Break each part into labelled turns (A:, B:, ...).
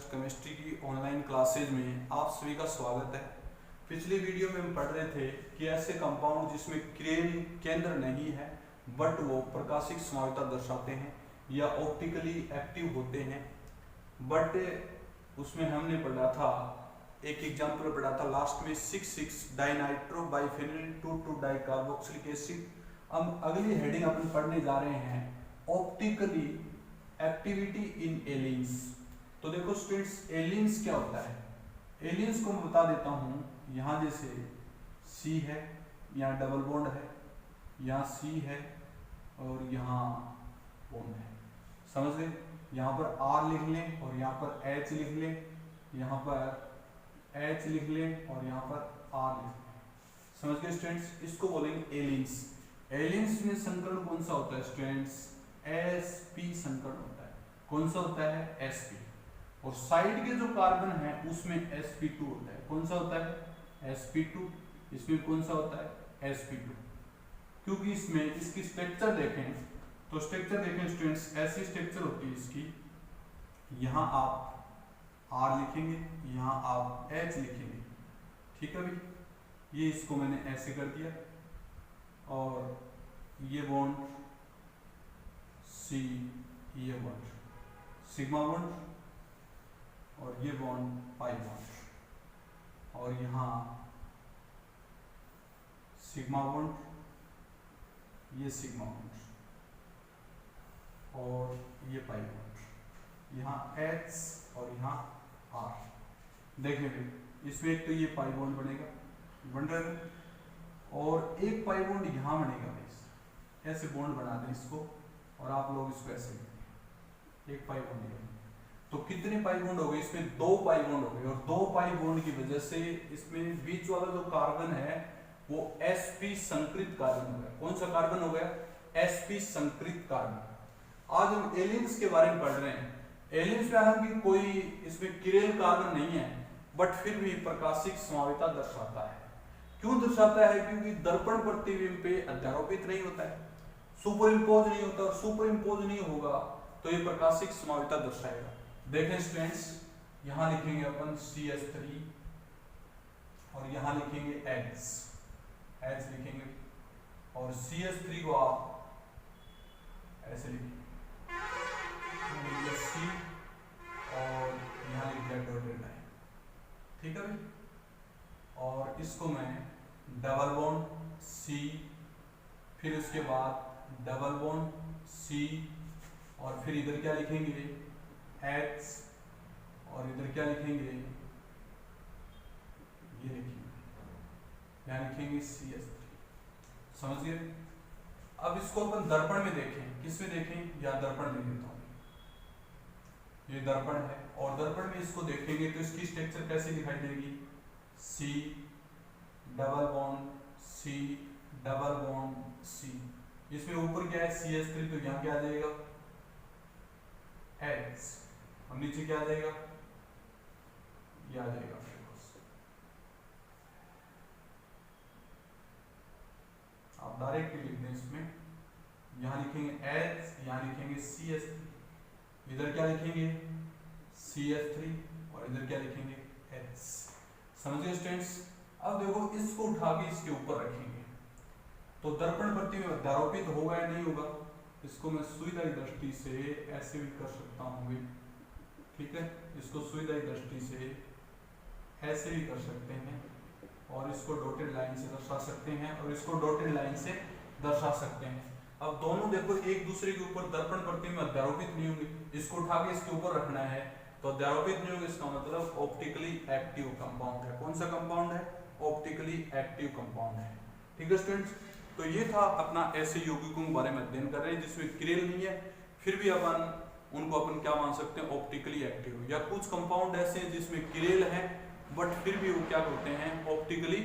A: Interest chemistry की online classes में आप सभी का स्वागत है। पिछली वीडियो में हम पढ़ रहे थे कि ऐसे कंपाउंड जिसमें क्रेन केंद्र नहीं है बट वो प्रकाशिक संभाव्यता दर्शाते हैं या ऑप्टिकली एक्टिव होते हैं, बट उसमें हमने पढ़ा था, एक एग्जाम्पल पढ़ा था लास्ट में 6,6 डाइनाइट्रो बाइफेनिल 2,2 डाइकार्बोक्सिलिक एसिड। अब अगली हेडिंग अपन पढ़ने जा रहे हैं ऑप्टिकली एक्टिविटी इन एलियंस। तो देखो स्टूडेंट्स, एलियंस क्या होता है? एलियंस को मैं बता देता हूँ। यहाँ जैसे सी है, यहाँ डबल बॉन्ड है, यहाँ सी है और यहाँ बॉन्ड है, समझ गए? यहाँ पर आर लिख लें और यहाँ पर एच लिख लें, यहाँ पर एच लिख लें और यहाँ पर आर लिख लें, समझ गए स्टूडेंट्स? इसको बोलेंगे एलियंस। एलियंस में संकरण कौन सा होता है स्टूडेंट्स? sp संकरण होता है। कौन सा होता है? sp। और साइड के जो कार्बन है उसमें sp2 होता है। कौन सा होता है? sp2। इसमें कौन सा होता है? sp2। क्योंकि इसमें इसकी स्ट्रक्चर देखें तो स्ट्रक्चर देखें स्टूडेंट्स, ऐसी स्ट्रक्चर होती है इसकी। यहाँ आप r लिखेंगे, यहाँ आप h लिखेंगे, ठीक है भाई? ये इसको मैंने ऐसे कर दिया और ये बॉन्ड सी, ये बॉन्ड सिग्मा बॉन्ड और ये बॉन्ड पाई बॉन्ड और यहाँ सिग्मा बॉन्ड, ये सिग्मा बॉन्ड और ये पाई बॉन्ड, यहाँ H और यहाँ R। देखेंगे इसमें एक तो ये पाई बॉन्ड बनेगा, बन रहा है, और एक पाई बॉन्ड यहाँ बनेगा। ऐसे बॉन्ड बना दें इसको और आप लोग इसको ऐसे एक पाई बॉन्ड लेंगे तो कितने पाई बॉन्ड हो गए? इसमें 2 पाई बॉन्ड हो गए और 2 पाई बॉन्ड की वजह से इसमें बीच वाला जो कार्बन है वो sp संकृत कार्बन हो गया। कौन सा कार्बन हो गया? sp संकृत कार्बन। आज हम एलियंस के बारे में पढ़ रहे हैं। एलियंस में हालांकि कोई इसमें किरेल कार्बन नहीं है बट फिर भी प्रकाशिक संभाव्यता दर्शाता है। क्यों दर्शाता है? क्योंकि दर्पण प्रतिबिंब पे अध्यारोपित नहीं होता है, सुपर इम्पोज नहीं होता, और सुपर इम्पोज नहीं होगा तो ये प्रकाशिक संभाव्यता दर्शाएगा। देखें स्टूडेंट्स, यहाँ लिखेंगे अपन CH3 और यहाँ लिखेंगे H लिखेंगे और CH3 को आप ऐसे लिखेंगे C और यहाँ लिख दिया डॉटेड लाइन, ठीक है भाई? और इसको मैं डबल बॉन्ड C, फिर उसके बाद डबल बॉन्ड C और फिर इधर क्या लिखेंगे? H और इधर क्या लिखेंगे? ये लिखेंगे, यहाँ लिखेंगे CH3, समझ गए? अब इसको अपन दर्पण में देखें। किस में देखें? या दर्पण में देता हूँ, ये दर्पण है और दर्पण में इसको देखेंगे तो इसकी स्ट्रक्चर कैसे दिखाई देगी? C double bond C double bond C। इसमें ऊपर क्या है? CH3, तो यहाँ क्या आ जाएगा? H और नीचे क्या आ जाएगा? ये आ जाएगा। आप डायरेक्ट लिख दें इसमें, यहाँ लिखेंगे H, यहाँ लिखेंगे CH3, इधर क्या लिखेंगे? CH3 और इधर क्या लिखेंगे? H। समझिए स्टूडेंट्स? अब देखो इसको उठा के इसके ऊपर रखेंगे तो दर्पण प्रतिबिंब अध्यारोपित होगा या नहीं होगा? इसको मैं सुविधाई दृष्टि से ऐसे भी कर सकता हूँ, ठीक है? इसको सुविधाई दृष्टि से ऐसे भी कर सकते हैं और इसको डॉटेड लाइन से दर्शा सकते हैं और इसको डॉटेड लाइन से दर्शा सकते हैं। अब दोनों देखो एक दूसरे के ऊपर दर्पण प्रतिबिंब अध्यारोपित नहीं होंगे, इसको उठा के इसके ऊपर रखना है तो अध्यारोपित नहीं होंगे, इसका मतलब ऑप्टिकली एक्टिव कंपाउंड है। कौन सा कंपाउंड है? ऑप्टिकली एक्टिव कंपाउंड है, ठीक है स्टूडेंट्स? तो ये था अपना ऐसे यौगिकों के बारे में अध्ययन कर रहे हैं जिसमें किरेल नहीं है, फिर भी उनको अपन क्या मान सकते हैं? Optically active. या कुछ कंपाउंड ऐसे हैं जिसमें किरेल है बट फिर भी वो क्या होते हैं? ऑप्टिकली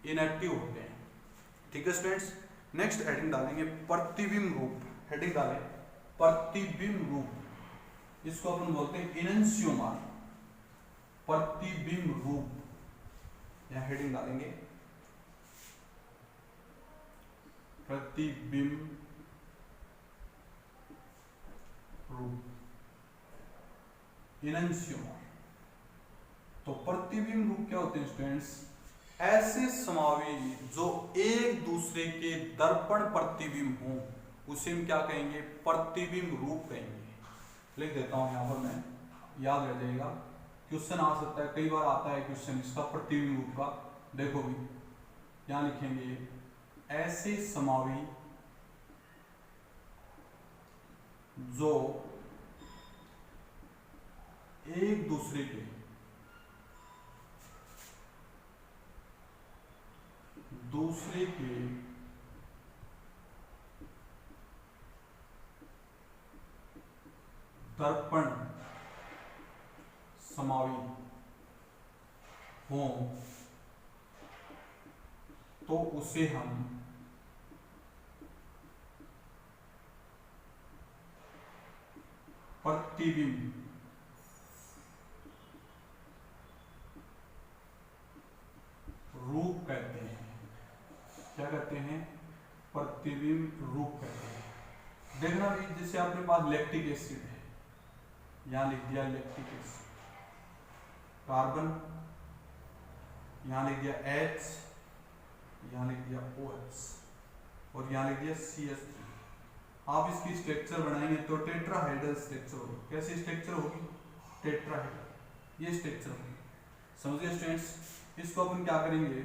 A: इनएक्टिव होते हैं, ठीक है स्टूडेंट्स? नेक्स्ट हेडिंग डालेंगे प्रतिबिंब रूप। हेडिंग डालें प्रतिबिंब रूप, इसको अपन बोलते हैं इनन्सियोमर, प्रतिबिंब रूप। यहाँ हेडिंग डालेंगे प्रतिबिंब रूप, इनंशियोमर। तो प्रतिबिंब रूप क्या होते हैं स्टूडेंट्स? ऐसे समावी जो एक दूसरे के दर्पण प्रतिबिंब हों, उसे हम क्या कहेंगे? प्रतिबिंब रूप कहेंगे। लिख देता हूं यहां पर मैं, याद रह जाएगा। क्वेश्चन आ सकता है, कई बार आता है क्वेश्चन इसका प्रतिबिंब रूप का। देखो भी यहां लिखेंगे ऐसे समावी जो एक दूसरे के दर्पण समावी हों तो उसे हम प्रतिबिंब रूप कहते हैं। क्या कहते हैं? प्रतिबिंब रूप कहते हैं। देखना भी, जैसे आपके पास लैक्टिक एसिड है, यहां लिख दिया लैक्टिक एसिड, कार्बन यहां लिख दिया H, यहां लिख दिया OH और यहां लिख दिया CH3। आप इसकी स्ट्रक्चर बनाएंगे तो टेट्राहेड्रल स्ट्रक्चर होगी। कैसी स्ट्रक्चर होगी? टेट्राहेड्रल, ये स्ट्रक्चर होगी। समझिए स्टूडेंट्स, इसको अपन क्या करेंगे?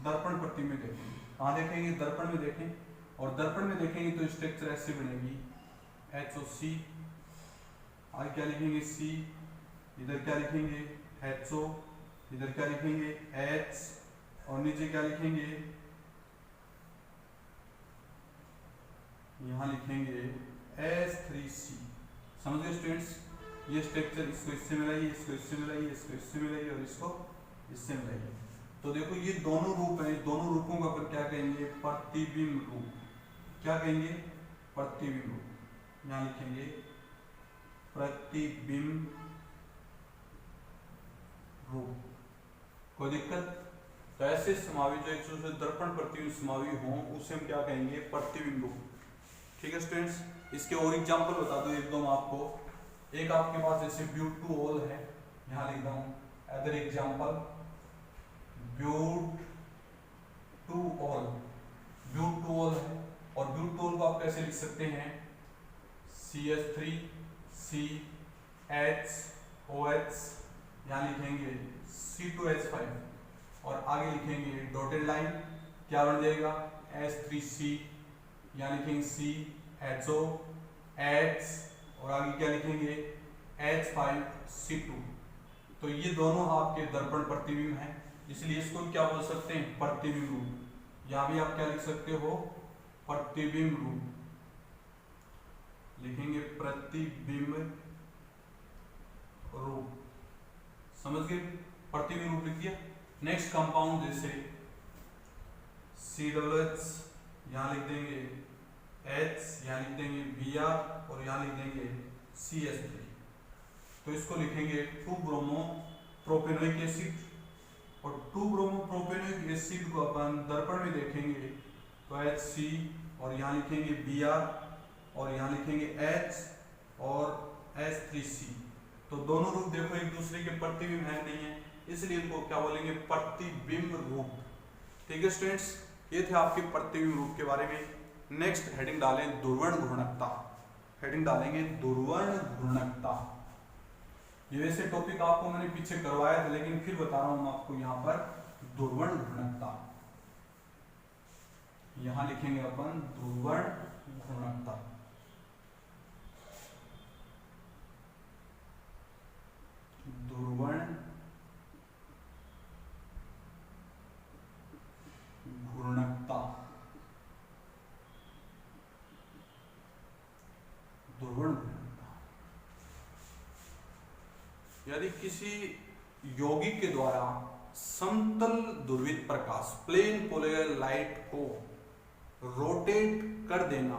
A: दर्पण प्रतिबिंब में देखेंगे। कहाँ देखेंगे? दर्पण में देखें, और दर्पण में देखेंगे तो स्ट्रक्चर ऐसे बनेगी HOC, आगे क्या लिखेंगे? C, इधर क्या लिखेंगे? HO, इधर क्या लिखेंगे? H, और नीचे क्या लिखेंगे? यहां लिखेंगे S3C। समझ गए स्टूडेंट्स? ये स्ट्रक्चर, इसको इससे मिलाइए, इसको इससे मिलाइए, इसको इससे मिलाइए और इसको इससे मिलाइए। तो देखो ये दोनों रूप हैं, दोनों रूपों को अपन क्या कहेंगे? प्रतिबिंब रूप। क्या कहेंगे? प्रतिबिंब रूप। यहां लिखेंगे प्रतिबिंब रूप। कोई दिक्कत? तो ऐसे समावी जो एक दूसरे दर्पण प्रतिबिंब समावी हों, उसे हम क्या कहेंगे? प्रतिबिंब रूप। ठीक है स्टूडेंट्स, इसके और एग्जांपल बता दो एक दो मैं आपको। एक आपके पास जैसे ब्यूटूऑल है, यहां लिखता हूं अदर एग्जांपल ब्यूटूऑल। ब्यूटूऑल है, और ब्यूटूऑल को आप कैसे लिख सकते हैं? CH3 CHOH, यहां लिखेंगे C2H5 और आगे लिखेंगे डॉटेड लाइन, क्या बन जाएगा? S3C, यहां लिखेंगे CHO H और आगे क्या लिखेंगे? H5C2। तो ये दोनों आपके दर्पण प्रतिबिंब हैं, इसलिए इसको क्या बोल सकते हैं? प्रतिबिंब रूप। यहां भी आप क्या लिख सकते हो? प्रतिबिंब रूप लिखेंगे, प्रतिबिंब रूप। समझ गए? प्रतिबिंब रूप लिख दिया। नेक्स्ट कंपाउंड जैसे COOH, यहां लिख देंगे H, यहां लिख देंगे Br और यहां लिख देंगे CH3। तो इसको लिखेंगे 2-ब्रोमो प्रोपेनोइक एसिड, और 2-ब्रोमो प्रोपेनोइक एसिड को अपन दर्पण में देखेंगे तो HC और यहां लिखेंगे Br और यहां लिखेंगे H और S3C। तो दोनों रूप देखो एक दूसरे के प्रतिबिंब है नहीं है, इसलिए इनको क्या बोलेंगे? प्रतिबिंब रूप। ठीक है स्टूडेंट्स, ये थे आपके प्रतिबिंब रूप के बारे में। नेक्स्ट हेडिंग डालें ध्रुवण घूर्णकता। हेडिंग डालेंगे ध्रुवण घूर्णकता। ये वैसे टॉपिक आपको मैंने पीछे करवाया था, लेकिन फिर बता रहा हूं आपको यहां पर ध्रुवण घूर्णकता। यहां लिखेंगे अपन ध्रुवण घूर्णकता। ध्रुवण घूर्णकता। ध्रुवण घूर्णकता, यदि किसी यौगिक के द्वारा समतल ध्रुवित प्रकाश प्लेन पोलर लाइट को रोटेट कर देना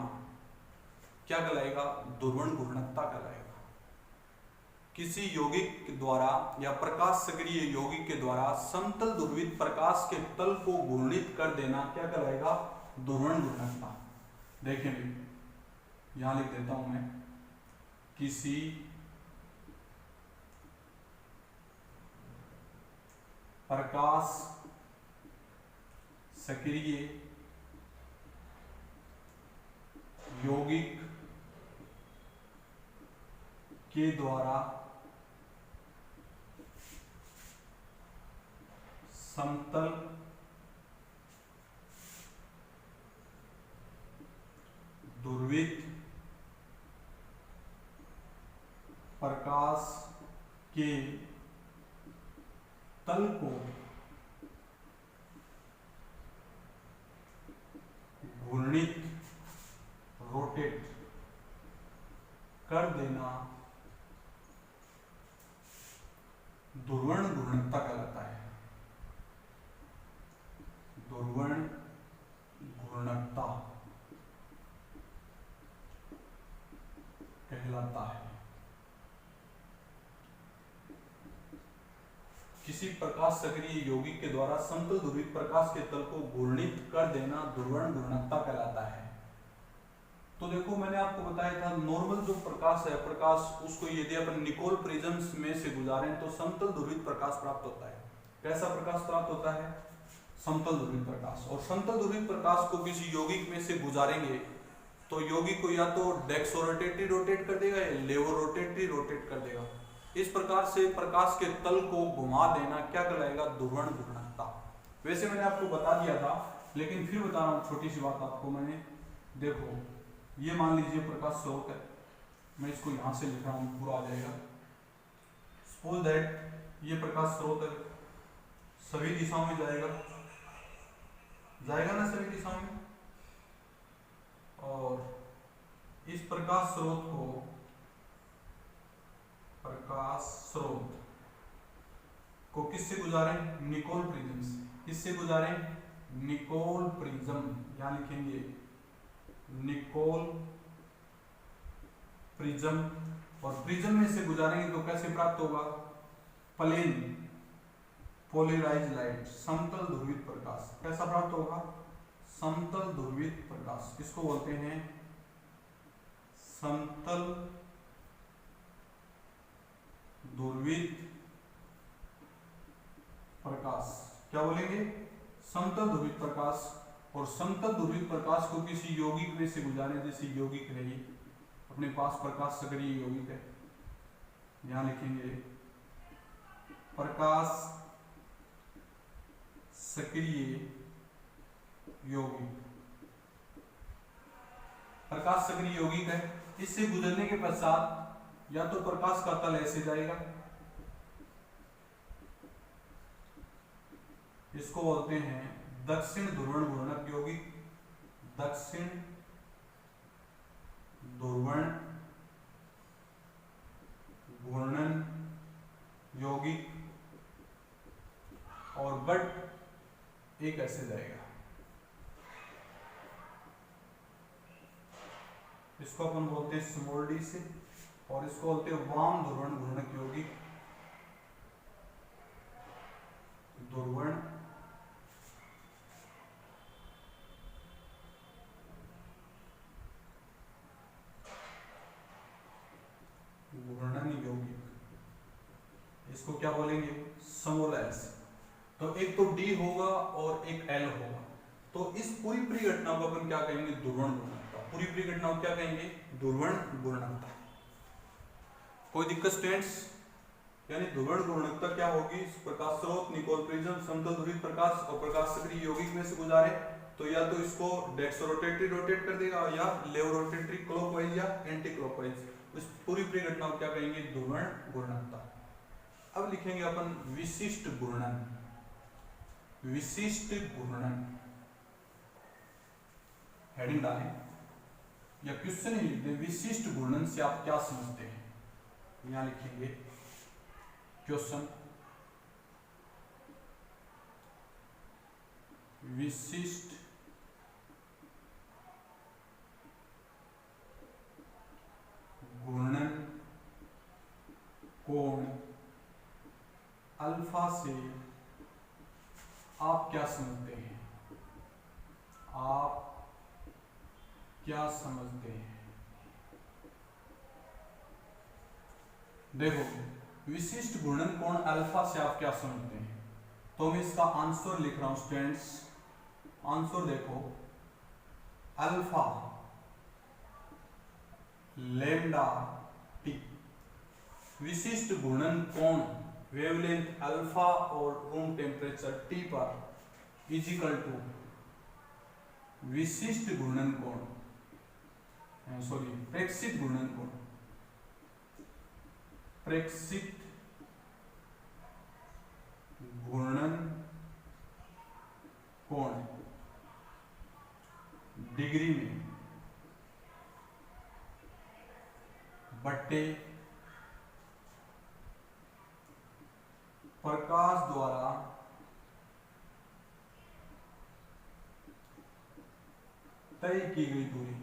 A: क्या कहलाएगा? ध्रुवण घूर्णकता कहलाएगा। किसी यौगिक के द्वारा या प्रकाश सक्रिय यौगिक के द्वारा समतल ध्रुवित प्रकाश के तल को घूर्णित कर देना क्या कहलाएगा? ध्रुवण घूर्णकता। देखें यहां लिख देता हूं मैं, किसी प्रकाश सक्रिय यौगिक के द्वारा समतल ध्रुवित प्रकाश के तल को घूर्णित रोटेट कर देना ध्रुवण घूर्णकता कहलाता है। ध्रुवण घूर्णकता कहलाता है। किसी प्रकाश सक्रिय यौगिक के द्वारा समतल ध्रुवित प्रकाश के तल को घूर्णित कर देना ध्रुवण घूर्णकता कहलाता है। तो देखो मैंने आपको बताया था नॉर्मल जो प्रकाश है, प्रकाश उसको यदि अपन निकोल प्रिज्म्स में से गुजारें तो समतल ध्रुवित प्रकाश प्राप्त होता है। कैसा प्रकाश प्राप्त होता है? समतल ध्रुवित प्रकाश। और समतल ध्रुवित प्रकाश को किसी यौगिक में से गुजारेंगे तो यौगिक को या तो डेक्सोरोटेटरी रोटेट कर देगा या लेवोरोटेटरी रोटेट कर देगा। इस प्रकार से प्रकाश के तल को घुमा देना क्या कहलाएगा? ध्रुवण घूर्णकता। वैसे मैंने आपको बता दिया था लेकिन फिर बता रहा हूँ छोटी सी बात आपको मैंने। देखो ये मान लीजिए प्रकाश स्रोत है, मैं इसको यहां से लिख रहा हूं, पूरा आ जाएगा। सपोज दैट ये प्रकाश स्रोत है, सभी दिशाओं में जाएगा ना, सभी दिशाओं में। और इस प्रकाश स्रोत को किससे गुजारें? निकोल प्रिज्म से। किससे गुजारें? निकोल प्रिज्म, यहां लिखेंगे निकोल प्रिज्म। और प्रिज्म में से गुजारेंगे तो कैसे प्राप्त होगा? प्लेन पोलराइज लाइट, समतल ध्रुवित प्रकाश। कैसा प्राप्त होगा? समतल ध्रुवित प्रकाश। किसको बोलते हैं? समतल ध्रुवित प्रकाश। क्या बोलेंगे? समतल ध्रुवित प्रकाश। और समतल ध्रुवित प्रकाश को किसी यौगिक में से गुजारें, जैसे यौगिक है ये अपने पास प्रकाश सक्रिय यौगिक है, यहां लिखेंगे प्रकाश सक्रिय यौगिक। प्रकाश सक्रिय यौगिक है, इससे गुजरने के पश्चात या तो प्रकाश का तल ऐसे जाएगा, इसको बोलते हैं दक्षिण ध्रुवण घूर्णक यौगिक। दक्षिण ध्रुवण घूर्णन यौगिक। और बट एक ऐसे जाएगा, इसको अपन बोलते हैं स्मॉल डी से। और इसको बोलते हैं वाम ध्रुवण घूर्णक यौगिक। ध्रुवण घूर्णन यौगिक, इसको क्या बोलेंगे? स्मॉल एल से। तो एक तो डी होगा और एक एल होगा। तो इस पूरी परिघटना को अपन क्या कहेंगे? ध्रुवण घूर्णकता। पूरी परिघटना को क्या कहेंगे? ध्रुवण घूर्णकता। कोई दिक्कत स्टूडेंट्स? यानी ध्रुवण घूर्णकता क्या होगी? प्रकाश स्रोत निकोल प्रिज्म समतल ध्रुवित प्रकाश और प्रकाश सक्रिय यौगिक में से गुजारे तो या तो इसको डेक्सोरोटेटरी रोटेट कर देगा या लेवोरोटेटरी क्लॉकवाइज या एंटी क्लॉकवाइज। इस पूरी परिघटना को क्या कहेंगे? ध्रुवण घूर्णकता। अब लिखेंगे अपन विशिष्ट घूर्णन। विशिष्ट घूर्णन हेडिंग डालें या क्वेश्चन ही लिख दें, विशिष्ट घूर्णन से आप क्या समझते हैं? यहां लिखेंगे क्वेश्चन, विशिष्ट घूर्णन कोण अल्फा से आप क्या समझते हैं? आप क्या समझते हैं? देखो विशिष्ट घूर्णन कोण अल्फा से आप क्या समझते हैं? तो मैं इसका आंसर लिख रहा हूं स्टूडेंट्स। आंसर देखो, अल्फा लैम्डा टी विशिष्ट घूर्णन कोण वेवलेंथ अल्फा और रूम टेम्परेचर टी पर इजिकल टू विशिष्ट घूर्णन कोण, सॉरी प्रेक्षित घूर्णन कोण, प्रेक्षित घूर्णन कोण डिग्री में बट्टे प्रकाश द्वारा तय की गई दूरी।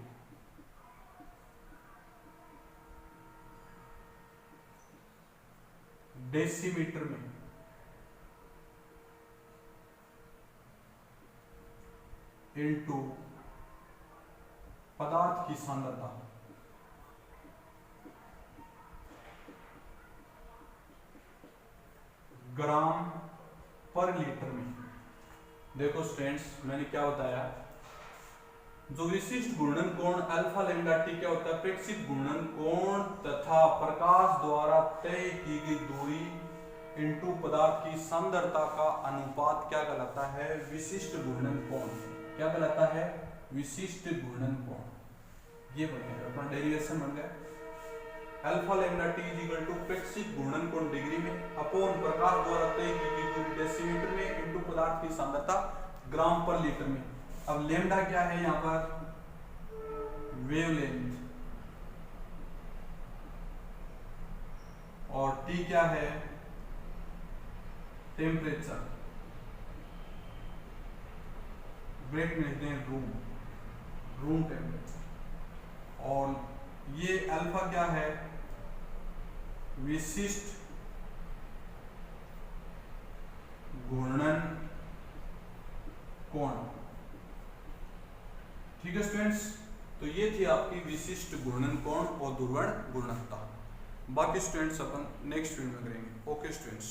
A: डेसीमीटर में इनटू पदार्थ की सांद्रता। ग्राम पर लीटर में। देखो स्टूडेंट्स, मैंने क्या बताया, जो विशिष्ट घूर्णन कोण अल्फा लैम्डा टी क्या होता है, प्रेक्षित घूर्णन कोण तथा प्रकाश द्वारा तय की गई दूरी इनटू पदार्थ की सांद्रता का अनुपात क्या कहलाता है, विशिष्ट घूर्णन कोण। क्या कहलाता है, विशिष्ट घूर्णन कोण। ये बन गया अपना डेरिवेशन बन गया, alpha lambda T is equal to प्रेक्षित घूर्णन कोण डिग्री में अपॉन प्रकाश द्वारा तय की गई दूरी डेसीमीटर में इनटू पदार्थ की सांद्रता ग्राम पर लीटर में। अब लैम्डा क्या है यहाँ पर, वेवलेंथ, और टी क्या है, टेम्परेचर, ब्रेक में लिखते हैं रूम टेम्परेचर, और ये अल्फा क्या है, विशिष्ट घूर्णन कोण। ठीक है स्टूडेंट्स, तो ये थी आपकी विशिष्ट घूर्णन कोण और ध्रुवण घूर्णकता। बाकी स्टूडेंट्स अपन नेक्स्ट वीडियो में करेंगे। Okay students.